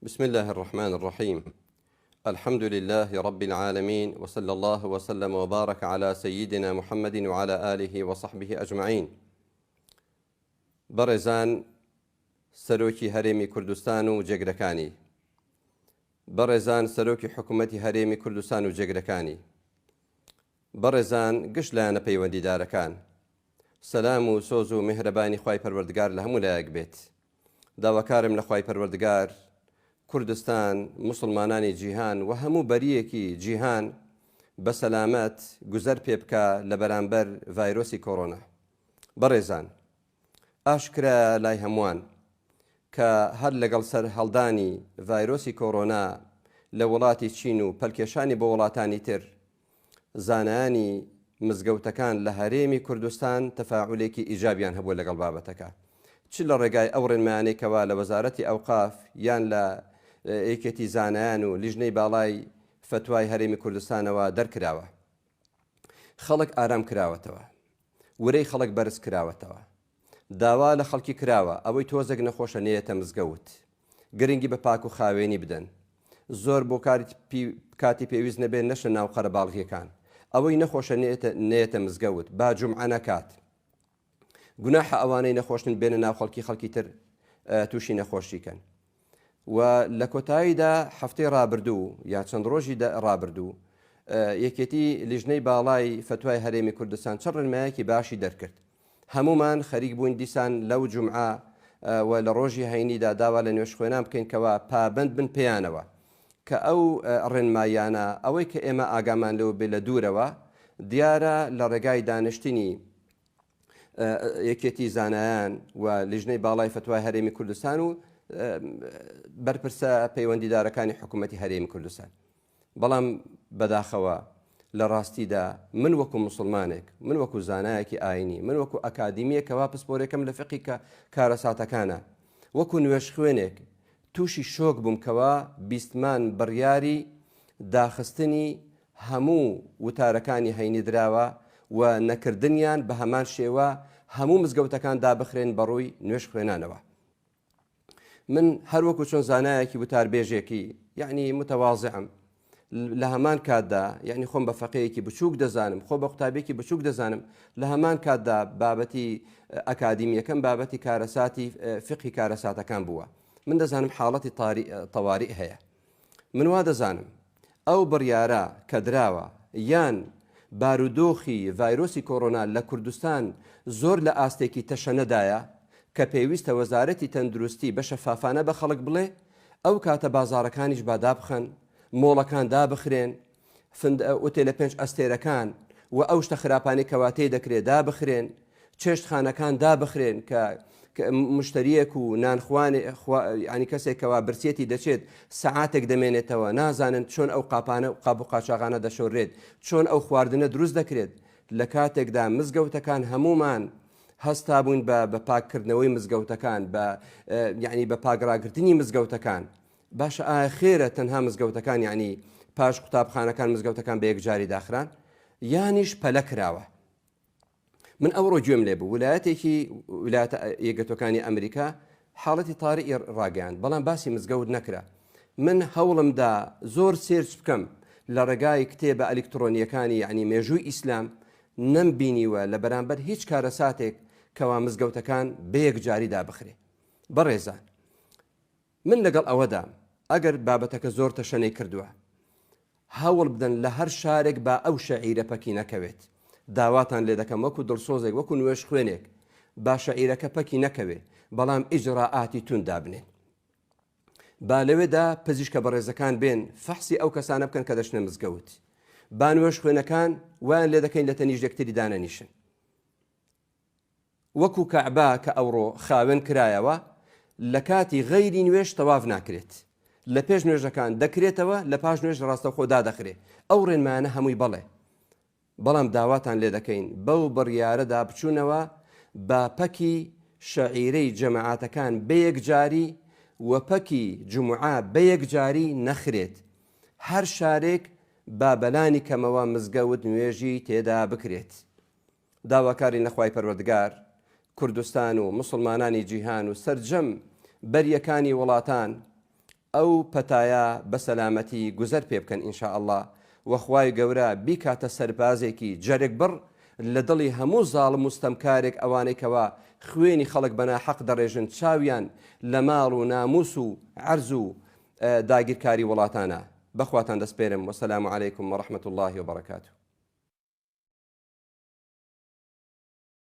بسم الله الرحمن الرحيم. الحمد لله رب العالمين، وصلى الله وسلم وبارك على سيدنا محمد وعلى آله وصحبه أجمعين. بەڕێزان، سەرۆکی هەرێمی کوردستان و جێگرەکانی، بەڕێزان سەرۆکی حکوومەتی هەرێمی کوردستان و جێگرەکانی، بەڕێزان گشت لایەنە پەیوەندیدارەکان، سەلام و سۆز و میهرەبانی خوای پەروەردگار لە هەموو لایەک بێت. داواکارم لە خوای پەروەردگار کوردستان، مسلمانانی جیهان و هەموو بەریەکی جیهان بە سەلامەت گوزەر پێ بکە لە بەرامبەر ڤایرۆسی کۆڕۆنا. بەڕێزان، ئاشکرا لای هەمووان کە هەر لەگەڵ سەر هەڵدانی ڤایرۆسی کۆڕۆنا لە وڵاتی چین و پەلکێشانی بە وڵاتانی تر، زانایانی مزگەوتەکان لە هەرێمی کوردستان تەفاعولێکی ئیجابیان هەبووە لەگەڵ بابەتەکە، چ لە ڕێگای ئەو ڕێنمایانێکەوە لە وەزارەتی ئەوقاف یان لە ئێکێتی زانایان و لیژنەی باڵای فتوای هەرێمی کوردستانەوە دەرکراوە. خەڵک ئارام کراوەتەوە، ورەی خەڵک بەرز کراوەتەوە، داوا لە خەڵکی کراوە ئەوەی تۆزێک نەخۆشە نێتە مزگەوت، گرنگی بە پاک و خاوێنی بدەن، زۆر بۆ کاتی پێویست نەبێت نەشە ناو قەرەباڵغیەکان، ئەوەی نەخۆشە نێتە مزگەوت با جومعە نەکات، گوناحە ئەوانەی نەخۆشن بێنە ناو خەڵکی تر تووشی نەخۆشیکەن. و لە کۆتاییدا هەفتەی ڕابردوو یا چەند ڕۆژی ڕابردوو یەکێتی لیژنەی باڵای فتوای هەرێمی کوردستان چەند ڕێنمایەکی باشی دەرکرد. هەمومان خەریک بووین دیسان لەو جومعە و لە ڕۆژی هەینیدا داوا لە نوێژ خوێنان بکەینکەوە پابند بن پێیانەوە کە ئەو ڕێنمایانە ئەوەی کە ئێمە ئاگامان لەوە بێ لە دوورەوە دیارە لە ڕێگای دانیشتنی یەکێتی زانایان و لیژنەی باڵای فتوای هەرێمی کوردستان و بەرپرسە پەیوەندیدارەکانی حکوومەتی هەرێمی کوردستان. بەڵام بەداخەوە لە ڕاستیدا من وەکو مسلمانێک، من وەکو زانایەکی ئاینی، من وەکو ئەکادیمیەکەوە پسپۆرێکم لە فقی کارەساتەکانە، وەکو نوێژ خوێنێک تووشی شۆک بووم کەوە بیستمان بڕیاری داخستنی هەموو وتارەکانی هەینی دراوە و نەکردنیان بە هەمان شێوە هەموو مزگەوتەکان دابخرێن بەڕووی نوێژ خوێنانەوە. من هەروەکو چۆن زانایەکی وتاربێژێکی یعنی متەواضعم لە هەمان کاتدا، یعنی خۆم بە فەقەیەکی بچووک دەزانم، خۆ بە قوتابێکی بچووک دەزانم، لە هەمان کاتدا بابەتی ئەکادیمیەکەم بابەتی کارەساتی فقی کارەساتەکان بووە. من دەزانم حاڵەتی تەواریع هەیە، من وا دەزانم ئەو بڕیارە کە دراوە یان بارودۆخی ڤایرۆسی کۆڕۆنا لە کوردستان زۆر لە ئاستێکی تەشەنەدایە کە پێویستە وەزارەتی تەندروستی بە شەفافانە بە خەڵک بڵێ ئەو کاتە بازاڕەکانیش بادابخەن، مۆڵەکان دابخرێن، ئوتێلە پێنج ئەستێرەکان و ئەو شتە خراپانی کەواتەی دەکرێت دابخرێن، چێشتخانەکان دابخرێن کە مشتریەک و نانخوانێ ینی کەسێکەوە برسێتی دەچێت سەعاتێک دەمێنێتەوە، نازانن چۆن ئەو قاپانە و قاب و قاچاغانە دەشۆڕێت، چۆن ئەو خواردنە دروست دەکرێت. لە کاتێکدا مزگەوتەکان هەمومان هەستا بووین بە پاککردنەوەی مزگەوتەکان، یعنی بە پاگڕاگرتنی مزگەوتەکان. باشە ئایا خێرە تەنها مزگەوتەکان یعنی پاش قوتابخانەکان مزگەوتەکان بە یەکجاری داخران یانیش پەلە کراوە؟ من ئەوڕۆ گوێم لێ بوو ویلایەتێکی ویلایەتە یەکگرتوەکانی ئەمریکا حاڵەتی طارئی ڕاگەیاند، بەڵام باسی مزگەوت نەکرا. من هەوڵمدا زۆر سێرچ بکەم لە ڕێگای کتێبە ئەلکترۆنیەکانی یعنی مێژووی ئیسلام، نەمبینیوە لە بەرامبەر هیچ کارەساتێک کەوا مزگەوتەکان بە یەکجاری دابخرێ. بەڕێزان، من لەگەڵ ئەوەدا ئەگەر بابەتەکە زۆر تەشەنەی کردووە هەوڵ بدەن لە هەر شارێک با ئەو شەعیرە پەکی نەکەوێت. داواتان لێ دەکەم وەکو دڵسۆزێک، وەکو نوێژ خوێنێک با شەعیرەکە پەکی نەکەوێت، بەڵام ئیجڕاعاتی توندا بنێن. با لەوێدا پزیشکە بەڕێزەکان بێن فەحسی ئەو کەسانە بکەن کە دەچنە مزگەوت، با نوێژ خوێنەکان ویان لێ دەکەین لە تەنیژ یەکتری دانەنیشن. وەکو کەعبا کە ئەوڕۆ خاوێن کرایەوە لە کاتی غەیری نوێژ تەواف ناکرێت، لە پێش نوێژەکان دەکرێتەوە، لە پاش نوێژ ڕاستەوخۆ دادەخرێت. ئەو ڕێنمایانە هەمووی بەڵێ، بەڵام داواتان لێ دەکەین بەو بڕیارەدا بچوونەوە با پەکی شەعیرەی جەماعاتەکان بە یەکجاری و پەکی جومعە بە یەکجاری نەخرێت. هەر شارێک با بەلانی کەمەوە مزگەوت نوێژی تێدا بکرێت. داواکاری نەخوای پەروەردگار کوردستان و مسلمانانی جیهان و سەرجەم بەریەکانی وڵاتان ئەو پەتایە بە سەلامەتی گوزەر پێ بکەن ئینشاء الله وەخوای گەورە بیکاتە سەربازێکی جەرێک بڕ لە دڵی هەموو زاڵم مستەمکارێک ئەوانەی کەوا خوێنی خەڵک بەنا حەق دەڕێژن چاویان لە ماڵ و ناموس و عەرز و داگیرکاری وڵاتانە بەخواتان دەسپێرم وەسەلام عەلەیکم وەڕەحمەت الله وبەرەکاتوه.